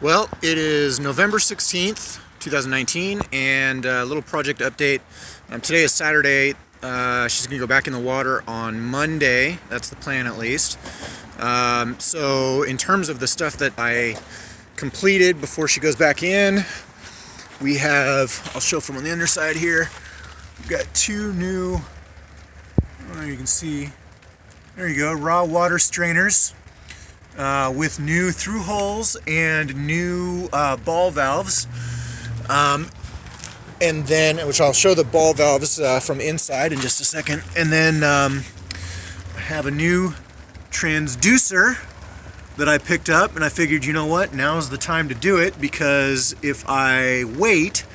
Well, it is November 16th, 2019, and a little project update. Today is Saturday. She's going to go back in the water on Monday. That's the plan, at least. So, in terms of the stuff that I completed before she goes back in, we have, I'll show from on the underside here, we've got two new, you can see, there you go, raw water strainers. With new through holes and new ball valves, and then which I'll show the ball valves from inside in just a second. And then I have a new transducer that I picked up, and I figured, you know what, now's the time to do it, because if I wait,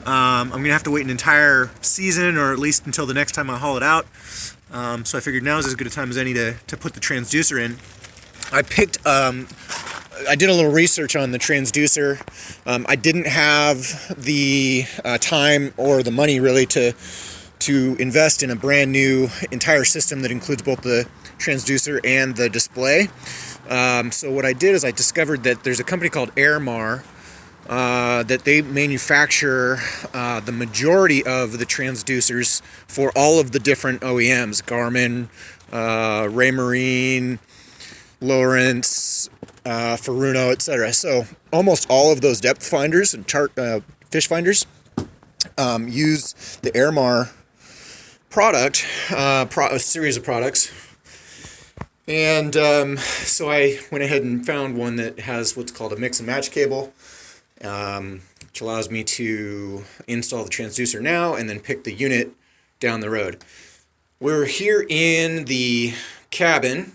I'm gonna have to wait an entire season, or at least until the next time I haul it out. So I figured now is as good a time as any to put the transducer in. I did a little research on the transducer. I didn't have the time or the money really to invest in a brand new entire system that includes both the transducer and the display. So what I did is I discovered that there's a company called Airmar that they manufacture the majority of the transducers for all of the different OEMs: Garmin, Raymarine, Lawrence, Furuno, etc. So almost all of those depth finders and fish finders use the Airmar product, a series of products. And so I went ahead and found one that has what's called a mix and match cable, which allows me to install the transducer now and then pick the unit down the road. We're here in the cabin.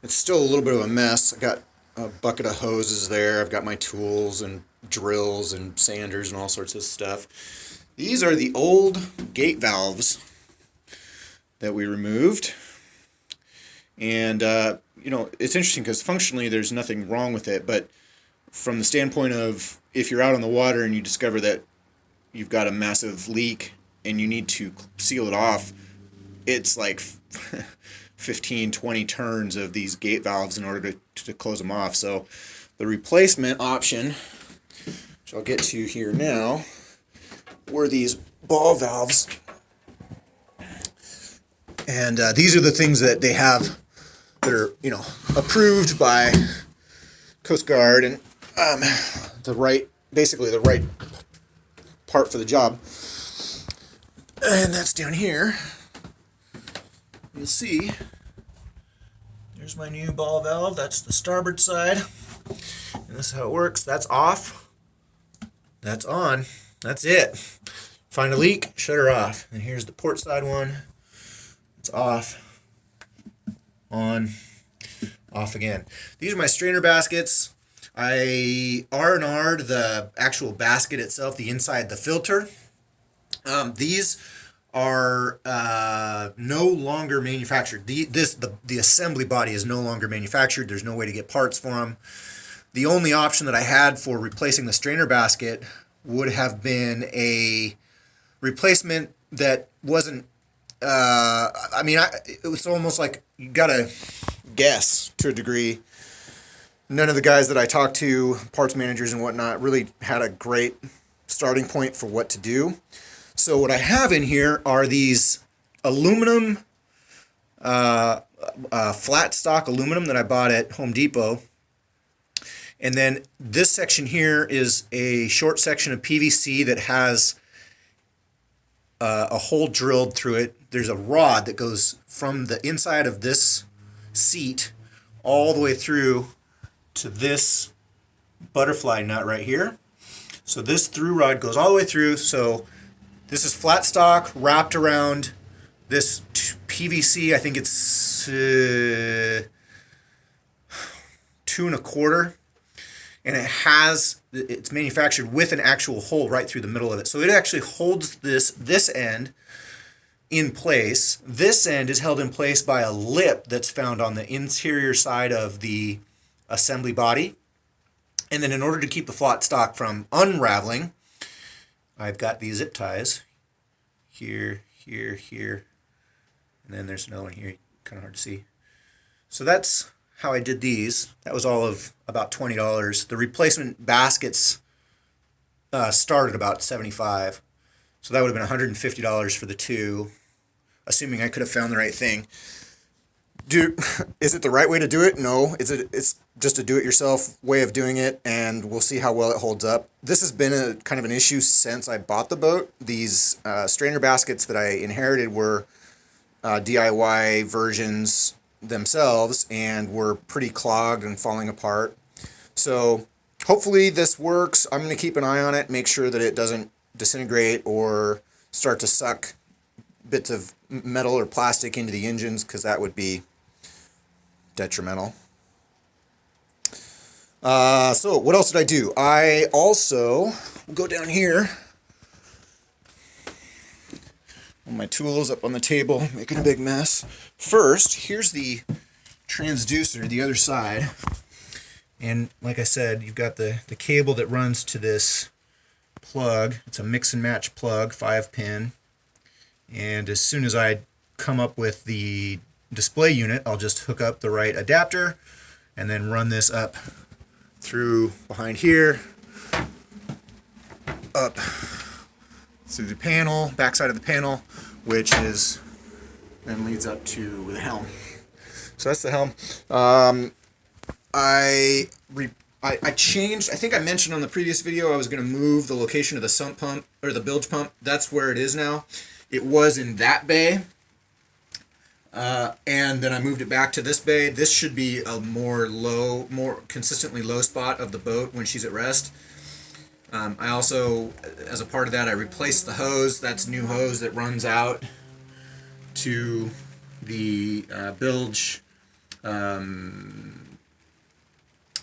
It's still a little bit of a mess. I got a bucket of hoses there. I've got my tools and drills and sanders and all sorts of stuff. These are the old gate valves that we removed. And, it's interesting because functionally there's nothing wrong with it, but from the standpoint of if you're out on the water and you discover that you've got a massive leak and you need to seal it off, it's like 15, 20 turns of these gate valves in order to close them off. So the replacement option, which I'll get to here now, were these ball valves. And these are the things that they have that are, approved by Coast Guard and basically the right part for the job. And that's down here. You'll see, there's my new ball valve. That's the starboard side. And this is how it works. That's off. That's on. That's it. Find a leak, shut her off. And here's the port side one. It's off, on, off again. These are my strainer baskets. I R&R'd the actual basket itself, the inside, the filter. These are no longer manufactured. The assembly body is no longer manufactured. There's no way to get parts for them. The only option that I had for replacing the strainer basket would have been a replacement that wasn't, it was almost like you gotta guess to a degree. None of the guys that I talked to, parts managers and whatnot, really had a great starting point for what to do. So what I have in here are these aluminum, flat stock aluminum that I bought at Home Depot. And then this section here is a short section of PVC that has a hole drilled through it. There's a rod that goes from the inside of this seat all the way through to this butterfly nut right here. So this through rod goes all the way through. So this is flat stock wrapped around this PVC. I think it's 2 1/4, and it's manufactured with an actual hole right through the middle of it. So it actually holds this end in place. This end is held in place by a lip that's found on the interior side of the assembly body. And then in order to keep the flat stock from unraveling, I've got these zip ties here, here, here, and then there's another one here, kind of hard to see. So that's how I did these. That was all of about $20. The replacement baskets started about $75. So that would have been $150 for the two, assuming I could have found the right thing. Is it the right way to do it? No. It's just a do-it-yourself way of doing it, and we'll see how well it holds up. This has been a kind of an issue since I bought the boat. These strainer baskets that I inherited were DIY versions themselves and were pretty clogged and falling apart. So hopefully this works. I'm going to keep an eye on it, make sure that it doesn't disintegrate or start to suck bits of metal or plastic into the engines, because that would be detrimental. So what else did I do? I also go down here. My tools up on the table, making a big mess. First, here's the transducer, the other side. And like I said, you've got the cable that runs to this plug. It's a mix and match plug, 5-pin. And as soon as I come up with the display unit, I'll just hook up the right adapter and then run this up through behind here, up through the panel, backside of the panel, which is then leads up to the helm. So that's the helm. I changed. I think I mentioned on the previous video I was going to move the location of the sump pump or the bilge pump. That's where it is now. It was in that bay, and then I moved it back to this bay. This should be a more consistently low spot of the boat when she's at rest. I also, as a part of that, I replaced the hose. That's new hose that runs out to the bilge.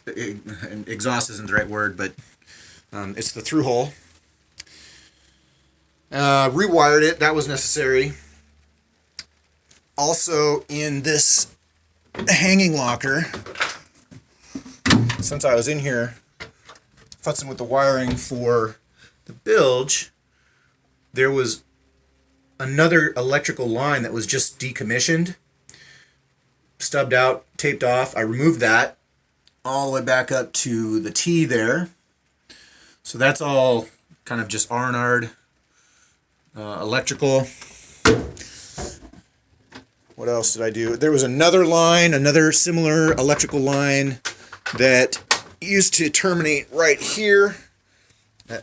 Exhaust isn't the right word, but it's the through hole. Rewired it. That was necessary. Also, in this hanging locker, since I was in here futzing with the wiring for the bilge, there was another electrical line that was just decommissioned, stubbed out, taped off. I removed that all the way back up to the T there. So that's all kind of just R&R'd electrical. What else did I do? There was another line, another similar electrical line that used to terminate right here.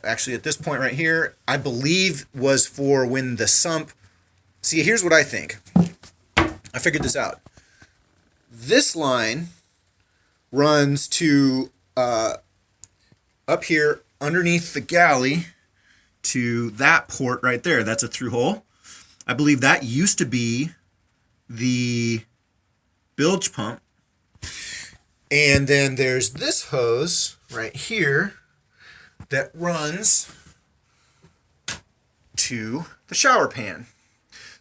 Actually, at this point right here, I believe was for when the sump... See, here's what I think. I figured this out. This line runs to up here underneath the galley to that port right there. That's a through hole. I believe that used to be the bilge pump. And then there's this hose right here that runs to the shower pan.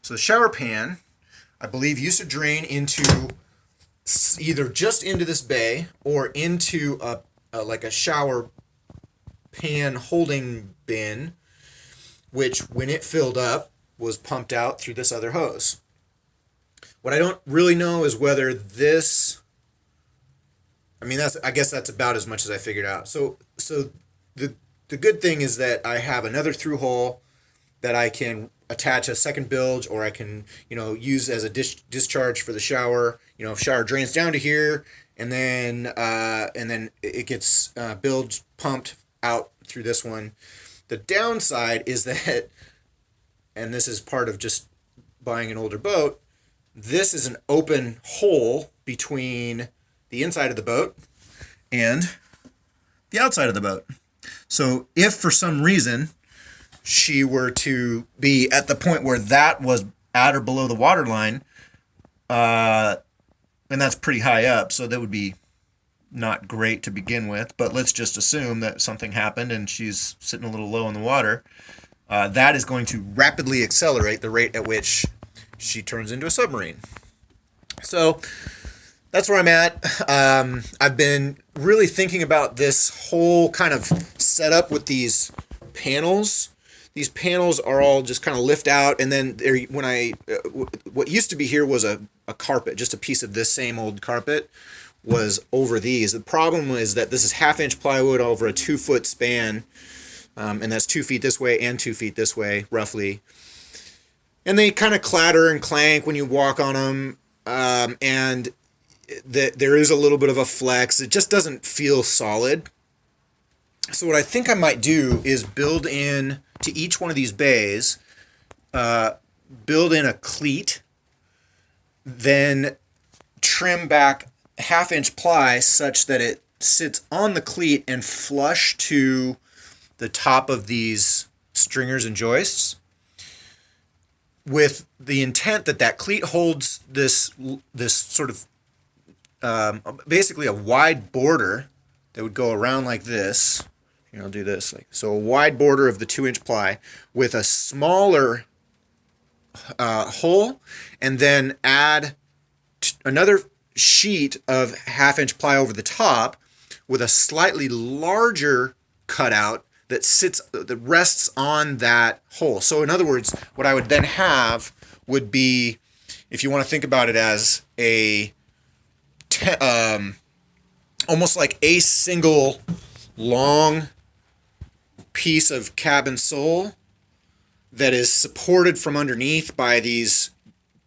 So the shower pan, I believe, used to drain into either just into this bay or into like a shower pan holding bin, which when it filled up was pumped out through this other hose. What I don't really know is whether this... I guess that's about as much as I figured out. So the good thing is that I have another through hole that I can attach a second bilge, or I can, use as a discharge for the shower. Shower drains down to here, and then it gets bilge pumped out through this one. The downside is that, and this is part of just buying an older boat, this is an open hole between the inside of the boat and the outside of the boat. So if for some reason she were to be at the point where that was at or below the water line, and that's pretty high up, so that would be not great to begin with, but let's just assume that something happened and she's sitting a little low in the water, that is going to rapidly accelerate the rate at which she turns into a submarine. So that's where I'm at. I've been really thinking about this whole kind of setup with these panels. These panels are all just kind of lift out, and then what used to be here was a carpet, just a piece of this same old carpet, was over these. The problem is that this is 1/2-inch plywood over a 2-foot span, and that's 2 feet this way and 2 feet this way, roughly. And they kind of clatter and clank when you walk on them, and there is a little bit of a flex. It just doesn't feel solid. So what I think I might do is build in to each one of these bays, build in a cleat, then trim back 1/2-inch ply such that it sits on the cleat and flush to the top of these stringers and joists, with the intent that that cleat holds this sort of basically a wide border that would go around like this. Here, I'll do this. So a wide border of the 2-inch ply with a smaller hole, and then add another sheet of 1/2-inch ply over the top with a slightly larger cutout that rests on that hole. So in other words, what I would then have would be, if you want to think about it as a almost like a single long piece of cabin sole that is supported from underneath by these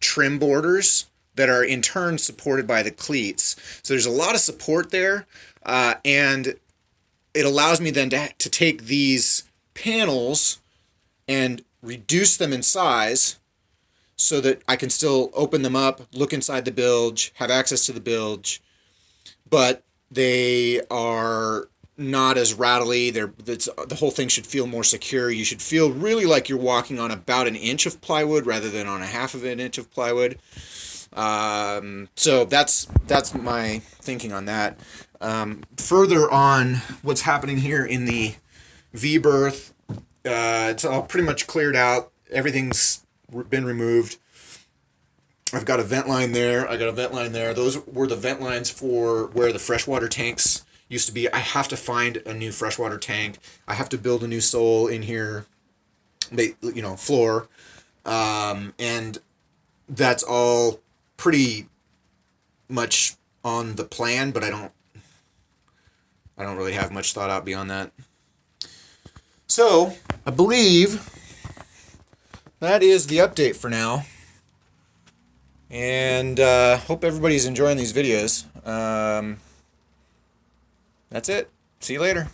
trim borders that are in turn supported by the cleats. So there's a lot of support there, and it allows me then to take these panels and reduce them in size so that I can still open them up, look inside the bilge, have access to the bilge, but they are not as rattly. The whole thing should feel more secure. You should feel really like you're walking on about 1 inch of plywood rather than on 1/2 of an inch of plywood. So that's my thinking on that. Further on what's happening here in the V-berth, it's all pretty much cleared out. Everything's been removed. I've got a vent line there. I got a vent line there. Those were the vent lines for where the freshwater tanks used to be. I have to find a new freshwater tank. I have to build a new sole in here, floor, and that's all pretty much on the plan, but I don't really have much thought out beyond that. So I believe that is the update for now, and hope everybody's enjoying these videos. That's it. See you later.